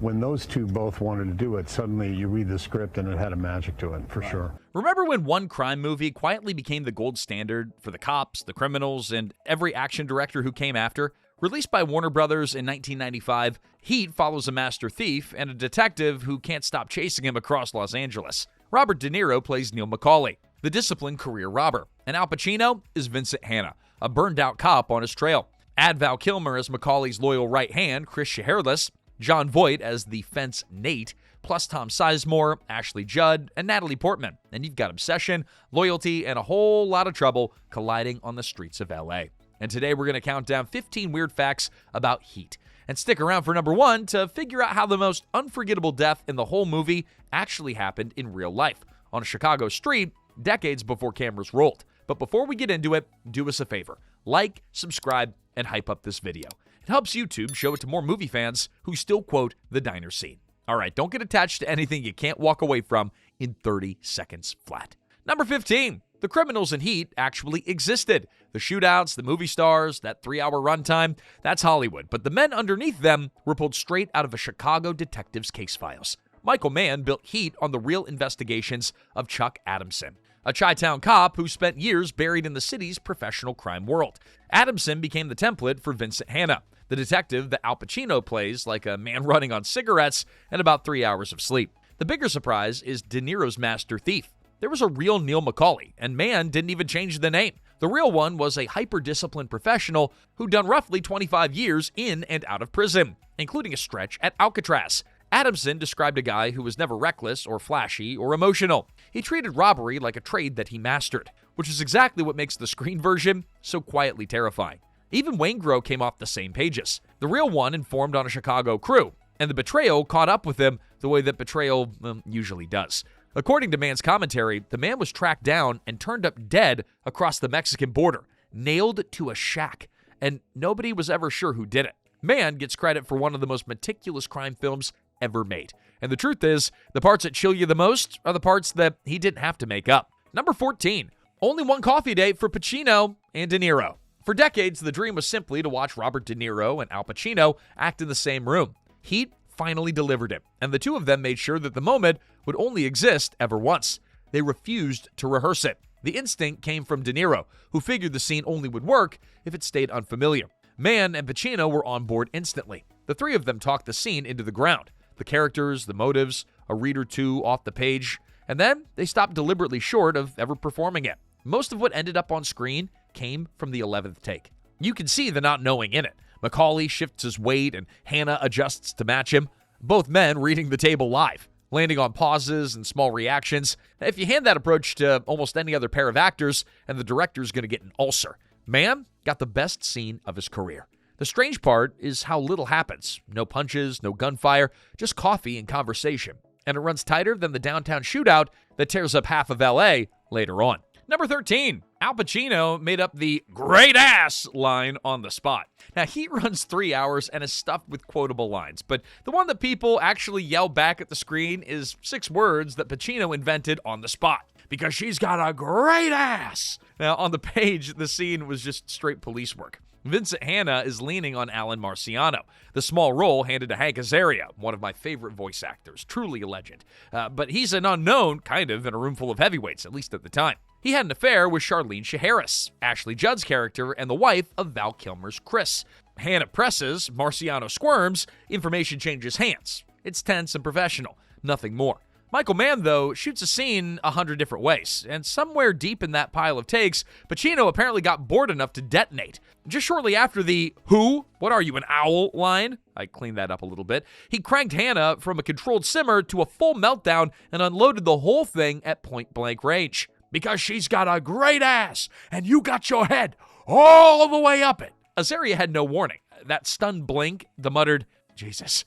When those two both wanted to do it, suddenly you read the script and it had a magic to it, for sure. Remember when one crime movie quietly became the gold standard for the cops, the criminals, and every action director who came after? Released by Warner Brothers in 1995, Heat follows a master thief and a detective who can't stop chasing him across Los Angeles. Robert De Niro plays Neal McCauley, the disciplined career robber, and Al Pacino is Vincent Hanna, a burned-out cop on his trail. Add Val Kilmer as McCauley's loyal right hand, Chris Hairless, Jon Voight as the fence Nate, plus Tom Sizemore, Ashley Judd, and Natalie Portman, and you've got obsession, loyalty, and a whole lot of trouble colliding on the streets of L.A. And today we're going to count down 15 weird facts about Heat. And stick around for number 1 to figure out how the most unforgettable death in the whole movie actually happened in real life, on a Chicago street decades before cameras rolled. But before we get into it, do us a favor. Like, subscribe, and hype up this video. It helps YouTube show it to more movie fans who still quote the diner scene. All right, don't get attached to anything you can't walk away from in 30 seconds flat. Number 15. The criminals in Heat actually existed. The shootouts, the movie stars, that 3-hour runtime, that's Hollywood. But the men underneath them were pulled straight out of a Chicago detective's case files. Michael Mann built Heat on the real investigations of Chuck Adamson, a Chi-Town cop who spent years buried in the city's professional crime world. Adamson became the template for Vincent Hanna, the detective that Al Pacino plays like a man running on cigarettes and about 3 hours of sleep. The bigger surprise is De Niro's master thief. There was a real Neal McCauley, and Mann didn't even change the name. The real one was a hyper-disciplined professional who'd done roughly 25 years in and out of prison, including a stretch at Alcatraz. Adamson described a guy who was never reckless or flashy or emotional. He treated robbery like a trade that he mastered, which is exactly what makes the screen version so quietly terrifying. Even Waynegrow came off the same pages. The real one informed on a Chicago crew, and the betrayal caught up with him the way that betrayal usually does. According to Mann's commentary, the man was tracked down and turned up dead across the Mexican border, nailed to a shack, and nobody was ever sure who did it. Mann gets credit for one of the most meticulous crime films ever made. And the truth is, the parts that chill you the most are the parts that he didn't have to make up. Number 14. Only one coffee date for Pacino and De Niro. For decades, the dream was simply to watch Robert De Niro and Al Pacino act in the same room. Heat finally delivered it, and the two of them made sure that the moment would only exist ever once. They refused to rehearse it. The instinct came from De Niro, who figured the scene only would work if it stayed unfamiliar. Mann and Pacino were on board instantly. The three of them talked the scene into the ground. The characters, the motives, a read or two off the page, and then they stopped deliberately short of ever performing it. Most of what ended up on screen came from the 11th take. You can see the not knowing in it. McCauley shifts his weight and Hanna adjusts to match him, both men reading the table live, landing on pauses and small reactions. If you hand that approach to almost any other pair of actors, and the director's going to get an ulcer. Mann got the best scene of his career. The strange part is how little happens. No punches, no gunfire, just coffee and conversation. And it runs tighter than the downtown shootout that tears up half of L.A. later on. Number 13, Al Pacino made up the great ass line on the spot. Now, Heat runs 3 hours and is stuffed with quotable lines, but the one that people actually yell back at the screen is 6 words that Pacino invented on the spot. Because she's got a great ass. Now, on the page, the scene was just straight police work. Vincent Hanna is leaning on Alan Marciano, the small role handed to Hank Azaria, one of my favorite voice actors, truly a legend. But he's an unknown, kind of, in a room full of heavyweights, at least at the time. He had an affair with Charlene Harris, Ashley Judd's character, and the wife of Val Kilmer's Chris. Hanna presses, Marciano squirms, information changes hands. It's tense and professional, nothing more. Michael Mann, though, shoots a scene 100 different ways, and somewhere deep in that pile of takes, Pacino apparently got bored enough to detonate. Just shortly after the, "Who? What are you, an owl?" line, I cleaned that up a little bit, he cranked Hanna from a controlled simmer to a full meltdown and unloaded the whole thing at point-blank range. Because she's got a great ass, and you got your head all the way up it. Azaria had no warning. That stunned blink, the muttered, "Jesus,"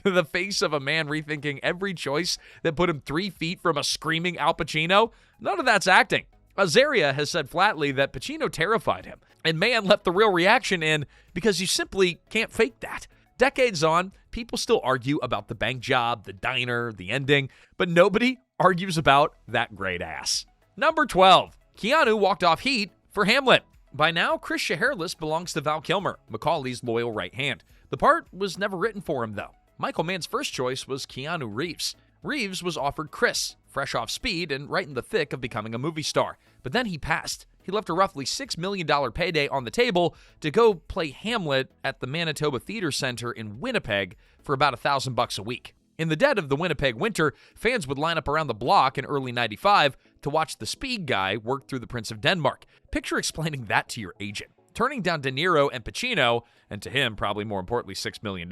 the face of a man rethinking every choice that put him 3 feet from a screaming Al Pacino, none of that's acting. Azaria has said flatly that Pacino terrified him, and Mann left the real reaction in because you simply can't fake that. Decades on, people still argue about the bank job, the diner, the ending, but nobody argues about that great ass. Number 12. Keanu walked off Heat for Hamlet. By now, Chris Hairless belongs to Val Kilmer, McCauley's loyal right hand. The part was never written for him, though. Michael Mann's first choice was Keanu Reeves. Reeves was offered Chris, fresh off Speed and right in the thick of becoming a movie star. But then he passed. He left a roughly $6 million payday on the table to go play Hamlet at the Manitoba Theater Center in Winnipeg for about $1,000 a week. In the dead of the Winnipeg winter, fans would line up around the block in early '95 to watch the Speed guy work through the Prince of Denmark. Picture explaining that to your agent. Turning down De Niro and Pacino, and to him, probably more importantly, $6 million,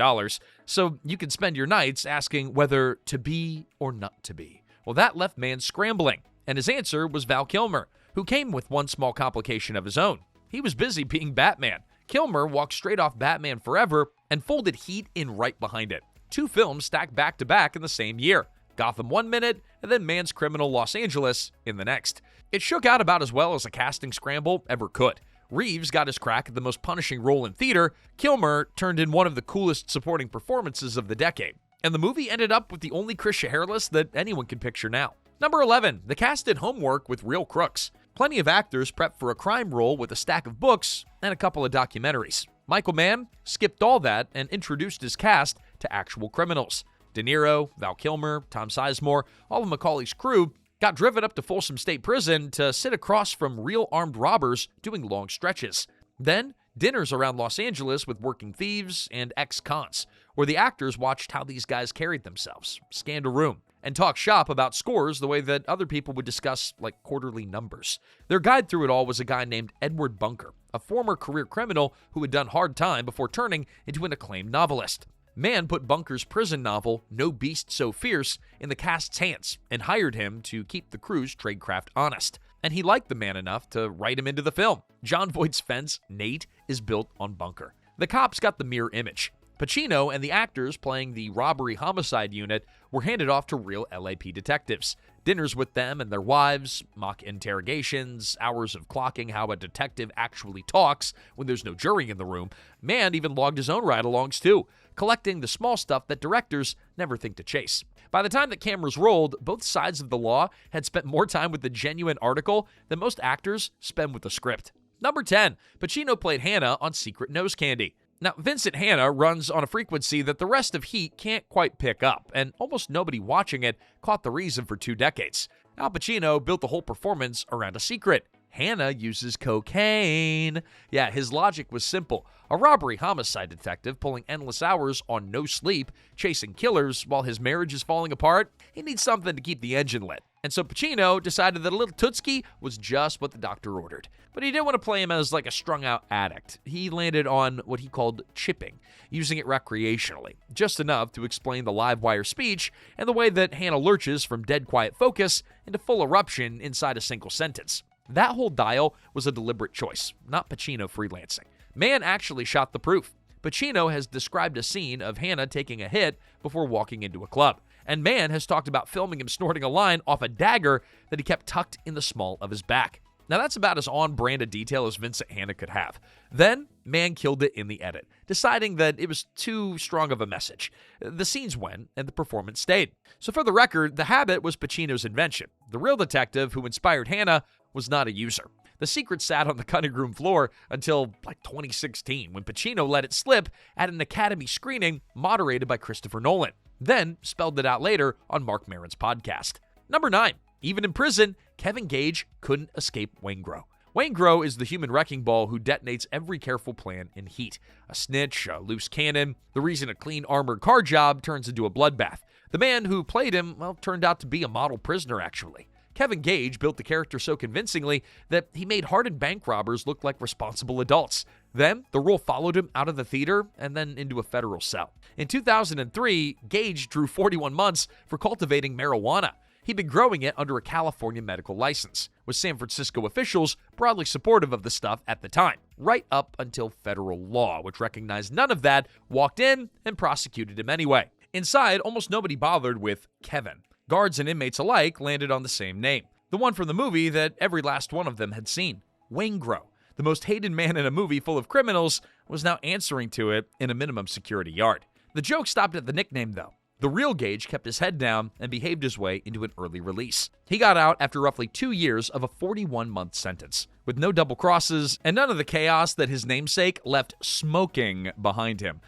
so you can spend your nights asking whether to be or not to be. Well, that left Mann scrambling, and his answer was Val Kilmer, who came with one small complication of his own. He was busy being Batman. Kilmer walked straight off Batman Forever and folded Heat in right behind it. 2 films stacked back-to-back in the same year. Gotham 1 minute, and then Mann's criminal Los Angeles in the next. It shook out about as well as a casting scramble ever could. Reeves got his crack at the most punishing role in theater. Kilmer turned in one of the coolest supporting performances of the decade. And the movie ended up with the only Chris hairless that anyone can picture now. Number 11, the cast did homework with real crooks. Plenty of actors prepped for a crime role with a stack of books and a couple of documentaries. Michael Mann skipped all that and introduced his cast to actual criminals. De Niro, Val Kilmer, Tom Sizemore, all of McCauley's crew got driven up to Folsom State Prison to sit across from real armed robbers doing long stretches. Then, dinners around Los Angeles with working thieves and ex-cons, where the actors watched how these guys carried themselves, scanned a room, and talked shop about scores the way that other people would discuss, like, quarterly numbers. Their guide through it all was a guy named Edward Bunker, a former career criminal who had done hard time before turning into an acclaimed novelist. Mann put Bunker's prison novel, No Beast So Fierce, in the cast's hands and hired him to keep the crew's tradecraft honest. And he liked the man enough to write him into the film. Jon Voight's fence, Nate, is built on Bunker. The cops got the mirror image. Pacino and the actors playing the robbery homicide unit were handed off to real LAP detectives. Dinners with them and their wives, mock interrogations, hours of clocking how a detective actually talks when there's no jury in the room. Mann even logged his own ride-alongs too, collecting the small stuff that directors never think to chase. By the time that cameras rolled, both sides of the law had spent more time with the genuine article than most actors spend with the script. Number 10, Pacino played Hanna on Secret Nose Candy. Now, Vincent Hanna runs on a frequency that the rest of Heat can't quite pick up, and almost nobody watching it caught the reason for 2 decades. Al Pacino built the whole performance around a secret. Hanna uses cocaine. Yeah, his logic was simple. A robbery homicide detective pulling endless hours on no sleep, chasing killers while his marriage is falling apart. He needs something to keep the engine lit. And so Pacino decided that a little Tootski was just what the doctor ordered. But he didn't want to play him as like a strung-out addict. He landed on what he called chipping, using it recreationally, just enough to explain the live wire speech and the way that Hanna lurches from dead quiet focus into full eruption inside a single sentence. That whole dial was a deliberate choice, not Pacino freelancing. Mann actually shot the proof. Pacino has described a scene of Hanna taking a hit before walking into a club. And Mann has talked about filming him snorting a line off a dagger that he kept tucked in the small of his back. Now that's about as on-brand a detail as Vincent Hanna could have. Then, Mann killed it in the edit, deciding that it was too strong of a message. The scenes went, and the performance stayed. So for the record, the habit was Pacino's invention. The real detective who inspired Hanna was not a user. The secret sat on the cutting room floor until, 2016, when Pacino let it slip at an Academy screening moderated by Christopher Nolan, then spelled it out later on Mark Maron's podcast. Number 9. Even in prison, Kevin Gage couldn't escape Waynegrow. Waynegrow is the human wrecking ball who detonates every careful plan in Heat. A snitch, a loose cannon, the reason a clean armored car job turns into a bloodbath. The man who played him, turned out to be a model prisoner, actually. Kevin Gage built the character so convincingly that he made hardened bank robbers look like responsible adults. Then, the role followed him out of the theater and then into a federal cell. In 2003, Gage drew 41 months for cultivating marijuana. He'd been growing it under a California medical license, with San Francisco officials broadly supportive of the stuff at the time, right up until federal law, which recognized none of that, walked in, and prosecuted him anyway. Inside, almost nobody bothered with Kevin. Guards and inmates alike landed on the same name, the one from the movie that every last one of them had seen. Waynegrow, the most hated man in a movie full of criminals, was now answering to it in a minimum security yard. The joke stopped at the nickname, though. The real Gage kept his head down and behaved his way into an early release. He got out after roughly 2 years of a 41-month sentence, with no double crosses and none of the chaos that his namesake left smoking behind him.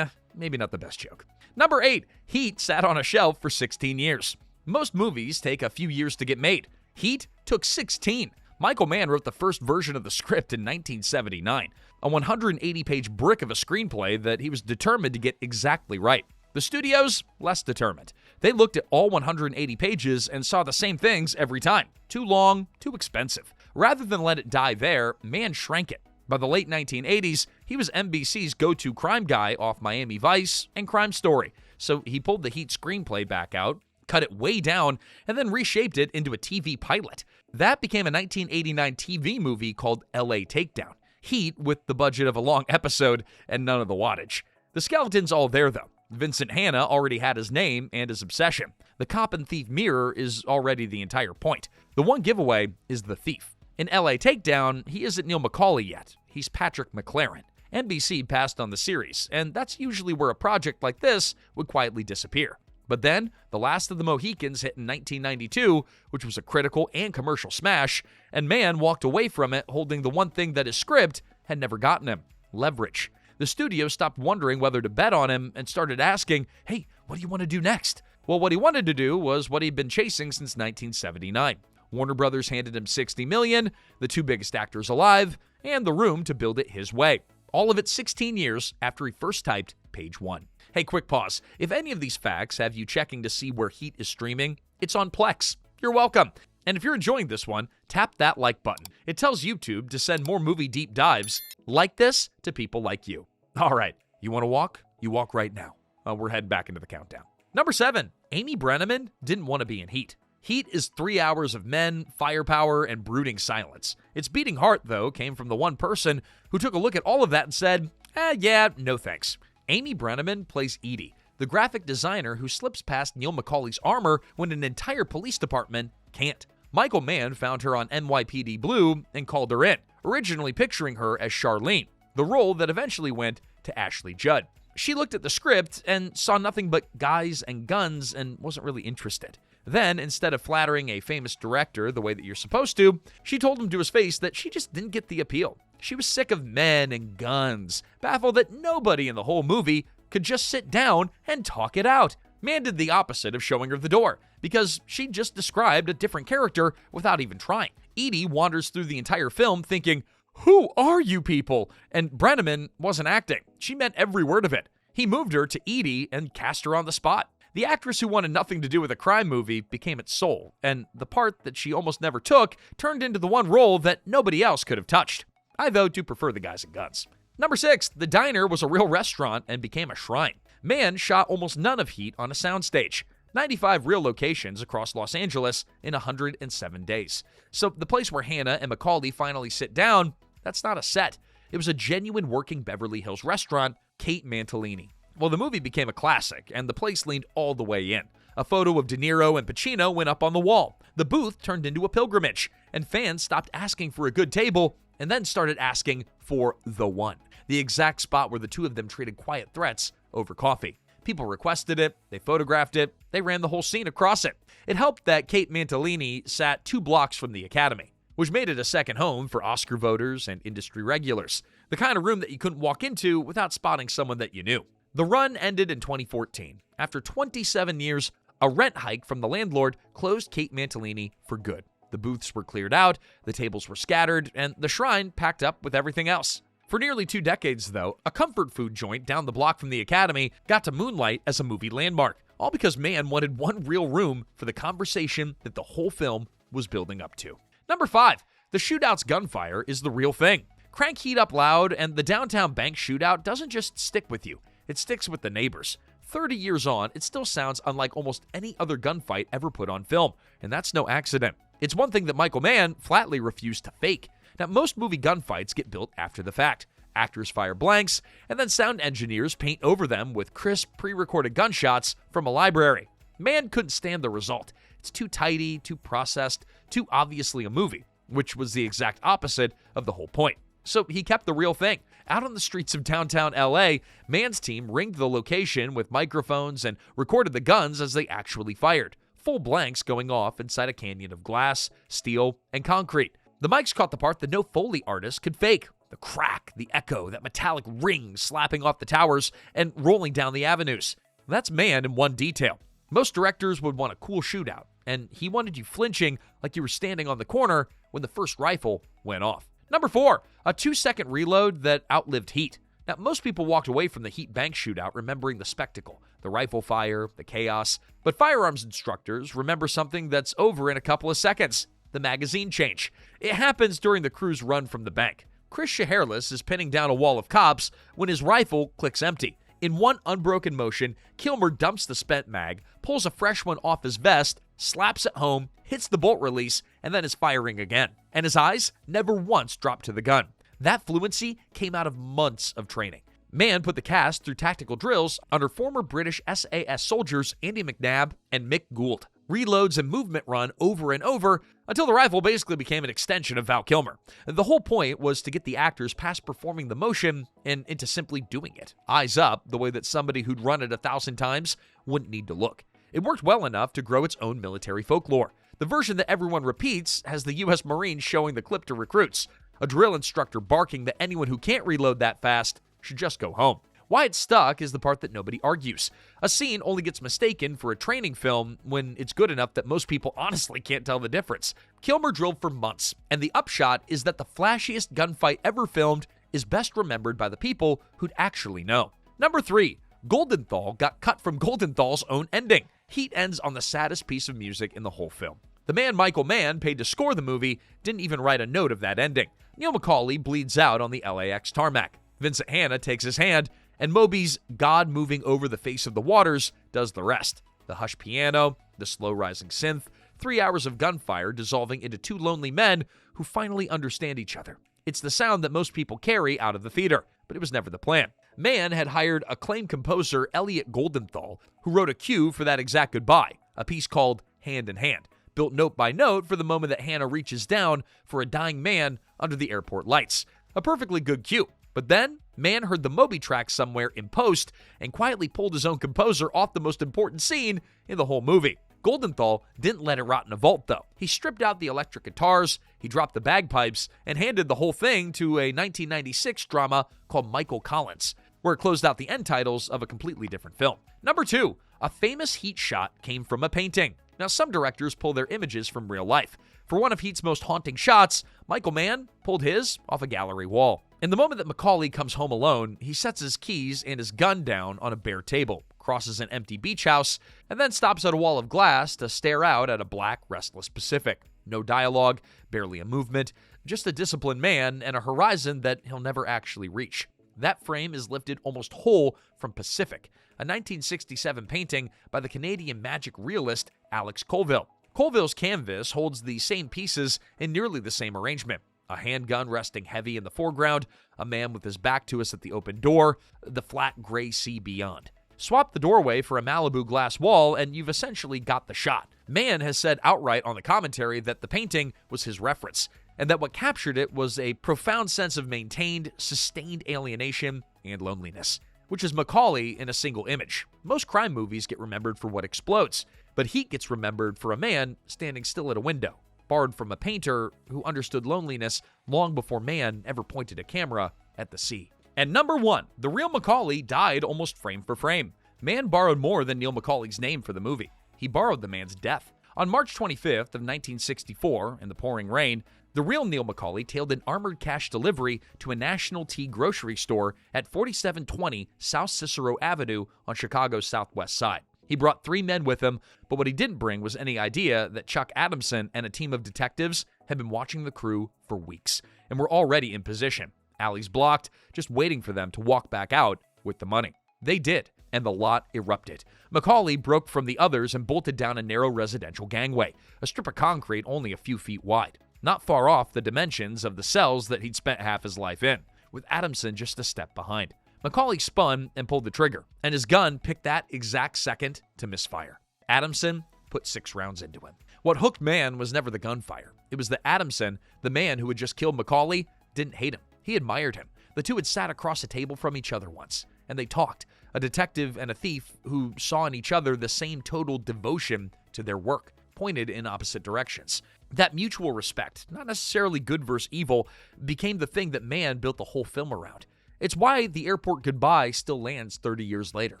Maybe not the best joke. Number 8, Heat sat on a shelf for 16 years. Most movies take a few years to get made. Heat took 16. Michael Mann wrote the first version of the script in 1979, a 180-page brick of a screenplay that he was determined to get exactly right. The studios, less determined. They looked at all 180 pages and saw the same things every time. Too long, too expensive. Rather than let it die there, Mann shrank it. By the late 1980s, he was NBC's go-to crime guy off Miami Vice and Crime Story, so he pulled the Heat screenplay back out, cut it way down, and then reshaped it into a TV pilot. That became a 1989 TV movie called LA Takedown. Heat with the budget of a long episode and none of the wattage. The skeleton's all there, though. Vincent Hanna already had his name and his obsession. The cop and thief mirror is already the entire point. The one giveaway is the thief. In LA Takedown, he isn't Neal McCauley yet. He's Patrick McLaren. NBC passed on the series, and that's usually where a project like this would quietly disappear. But then, The Last of the Mohicans hit in 1992, which was a critical and commercial smash, and Mann walked away from it holding the one thing that his script had never gotten him: leverage. The studio stopped wondering whether to bet on him and started asking, hey, what do you want to do next? Well, what he wanted to do was what he'd been chasing since 1979. Warner Brothers handed him $60 million, the two biggest actors alive, and the room to build it his way. All of it 16 years after he first typed page 1. Hey, quick pause. If any of these facts have you checking to see where Heat is streaming, it's on Plex. You're welcome. And if you're enjoying this one, tap that like button. It tells YouTube to send more movie deep dives like this to people like you. All right, you want to walk? You walk right now. We're heading back into the countdown. Number 7, Amy Brenneman didn't want to be in Heat. Heat is 3 hours of men, firepower, and brooding silence. Its beating heart, though, came from the one person who took a look at all of that and said, yeah, no thanks. Amy Brenneman plays Edie, the graphic designer who slips past Neal McCauley's armor when an entire police department can't. Michael Mann found her on NYPD Blue and called her in, originally picturing her as Charlene, the role that eventually went to Ashley Judd. She looked at the script and saw nothing but guys and guns and wasn't really interested. Then, instead of flattering a famous director the way that you're supposed to, she told him to his face that she just didn't get the appeal. She was sick of men and guns, baffled that nobody in the whole movie could just sit down and talk it out. Mann did the opposite of showing her the door, because she just described a different character without even trying. Edie wanders through the entire film thinking, who are you people? And Brenneman wasn't acting. She meant every word of it. He moved her to Edie and cast her on the spot. The actress who wanted nothing to do with a crime movie became its soul, and the part that she almost never took turned into the one role that nobody else could have touched. I, though, do prefer the guys and guns. Number 6, the diner was a real restaurant and became a shrine. Mann shot almost none of Heat on a soundstage. 95 real locations across Los Angeles in 107 days. So the place where Hanna and McCauley finally sit down, that's not a set. It was a genuine working Beverly Hills restaurant, Kate Mantilini. Well, the movie became a classic, and the place leaned all the way in. A photo of De Niro and Pacino went up on the wall. The booth turned into a pilgrimage, and fans stopped asking for a good table and then started asking for the one, the exact spot where the two of them traded quiet threats over coffee. People requested it, they photographed it, they ran the whole scene across it. It helped that Kate Mantilini sat 2 blocks from the Academy, which made it a second home for Oscar voters and industry regulars, the kind of room that you couldn't walk into without spotting someone that you knew. The run ended in 2014. After 27 years, a rent hike from the landlord closed Kate Mantilini for good. The booths were cleared out, the tables were scattered, and the shrine packed up with everything else. For nearly 2 decades, though, a comfort food joint down the block from the Academy got to moonlight as a movie landmark, all because Mann wanted one real room for the conversation that the whole film was building up to. Number 5, the Shootout's Gunfire is the real thing. Crank Heat up loud, and the downtown bank shootout doesn't just stick with you, it sticks with the neighbors. 30 years on, it still sounds unlike almost any other gunfight ever put on film, and that's no accident. It's one thing that Michael Mann flatly refused to fake. Now, most movie gunfights get built after the fact. Actors fire blanks, and then sound engineers paint over them with crisp, pre-recorded gunshots from a library. Mann couldn't stand the result. It's too tidy, too processed, too obviously a movie, which was the exact opposite of the whole point. So he kept the real thing. Out on the streets of downtown LA, Mann's team ringed the location with microphones and recorded the guns as they actually fired. Full blanks going off inside a canyon of glass, steel, and concrete. The mics caught the part that no Foley artist could fake. The crack, the echo, that metallic ring slapping off the towers and rolling down the avenues. That's Mann in one detail. Most directors would want a cool shootout, and he wanted you flinching like you were standing on the corner when the first rifle went off. Number 4, a 2-second reload that outlived Heat. Now, most people walked away from the Heat bank shootout remembering the spectacle, the rifle fire, the chaos, but firearms instructors remember something that's over in a couple of seconds: the magazine change. It happens during the crew's run from the bank. Chris Shaharless is pinning down a wall of cops when his rifle clicks empty. In one unbroken motion, Kilmer dumps the spent mag, pulls a fresh one off his vest, slaps it home, hits the bolt release, and then is firing again. And his eyes never once dropped to the gun. That fluency came out of months of training. Mann put the cast through tactical drills under former British SAS soldiers Andy McNabb and Mick Gould. Reloads and movement run over and over until the rifle basically became an extension of Val Kilmer. The whole point was to get the actors past performing the motion and into simply doing it. Eyes up, the way that somebody who'd run it 1,000 times wouldn't need to look. It worked well enough to grow its own military folklore. The version that everyone repeats has the U.S. Marines showing the clip to recruits, a drill instructor barking that anyone who can't reload that fast should just go home. Why it's stuck is the part that nobody argues. A scene only gets mistaken for a training film when it's good enough that most people honestly can't tell the difference. Kilmer drilled for months, and the upshot is that the flashiest gunfight ever filmed is best remembered by the people who'd actually know. Number 3, Goldenthal got cut from Goldenthal's own ending. Heat ends on the saddest piece of music in the whole film. The man Michael Mann paid to score the movie didn't even write a note of that ending. Neal McCauley bleeds out on the LAX tarmac. Vincent Hanna takes his hand, and Moby's God moving over the face of the waters does the rest. The hushed piano, the slow rising synth, 3 hours of gunfire dissolving into 2 lonely men who finally understand each other. It's the sound that most people carry out of the theater, but it was never the plan. Mann had hired acclaimed composer Elliot Goldenthal, who wrote a cue for that exact goodbye, a piece called Hand in Hand, built note by note for the moment that Hanna reaches down for a dying man under the airport lights. A perfectly good cue. But then, Mann heard the Moby track somewhere in post and quietly pulled his own composer off the most important scene in the whole movie. Goldenthal didn't let it rot in a vault, though. He stripped out the electric guitars, he dropped the bagpipes, and handed the whole thing to a 1996 drama called Michael Collins, where it closed out the end titles of a completely different film. Number 2, a famous Heat shot came from a painting. Now, some directors pull their images from real life. For one of Heat's most haunting shots, Michael Mann pulled his off a gallery wall. In the moment that McCauley comes home alone, he sets his keys and his gun down on a bare table, crosses an empty beach house, and then stops at a wall of glass to stare out at a black, restless Pacific. No dialogue, barely a movement, just a disciplined man and a horizon that he'll never actually reach. That frame is lifted almost whole from Pacific, a 1967 painting by the Canadian magic realist Alex Colville. Colville's canvas holds the same pieces in nearly the same arrangement. A handgun resting heavy in the foreground, a man with his back to us at the open door, the flat gray sea beyond. Swap the doorway for a Malibu glass wall, and you've essentially got the shot. Mann has said outright on the commentary that the painting was his reference, and that what captured it was a profound sense of maintained, sustained alienation and loneliness, which is McCauley in a single image. Most crime movies get remembered for what explodes, but Heat gets remembered for a man standing still at a window, borrowed from a painter who understood loneliness long before Mann ever pointed a camera at the sea. And number 1, the real McCauley died almost frame for frame. Mann borrowed more than Neal McCauley's name for the movie. He borrowed the man's death. On March 25th of 1964, in the pouring rain, the real Neal McCauley tailed an armored cash delivery to a National Tea grocery store at 4720 South Cicero Avenue on Chicago's southwest side. He brought 3 men with him, but what he didn't bring was any idea that Chuck Adamson and a team of detectives had been watching the crew for weeks and were already in position. Alleys blocked, just waiting for them to walk back out with the money. They did, and the lot erupted. McCauley broke from the others and bolted down a narrow residential gangway, a strip of concrete only a few feet wide, not far off the dimensions of the cells that he'd spent half his life in, with Adamson just a step behind. McCauley spun and pulled the trigger, and his gun picked that exact second to misfire. Adamson put 6 rounds into him. What hooked Mann was never the gunfire. It was that Adamson, the man who had just killed McCauley, didn't hate him. He admired him. The two had sat across a table from each other once, and they talked. A detective and a thief who saw in each other the same total devotion to their work, pointed in opposite directions. That mutual respect, not necessarily good versus evil, became the thing that Mann built the whole film around. It's why the airport goodbye still lands 30 years later.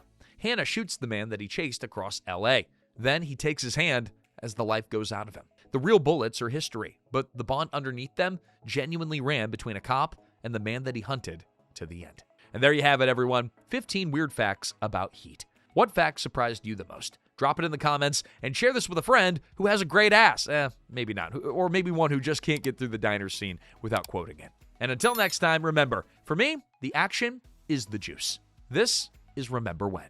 Hanna shoots the man that he chased across L.A. Then he takes his hand as the life goes out of him. The real bullets are history, but the bond underneath them genuinely ran between a cop and the man that he hunted to the end. And there you have it, everyone. 15 weird facts about Heat. What fact surprised you the most? Drop it in the comments and share this with a friend who has a great ass. Maybe not. Or maybe one who just can't get through the diner scene without quoting it. And until next time, remember, for me, the action is the juice. This is Remember When.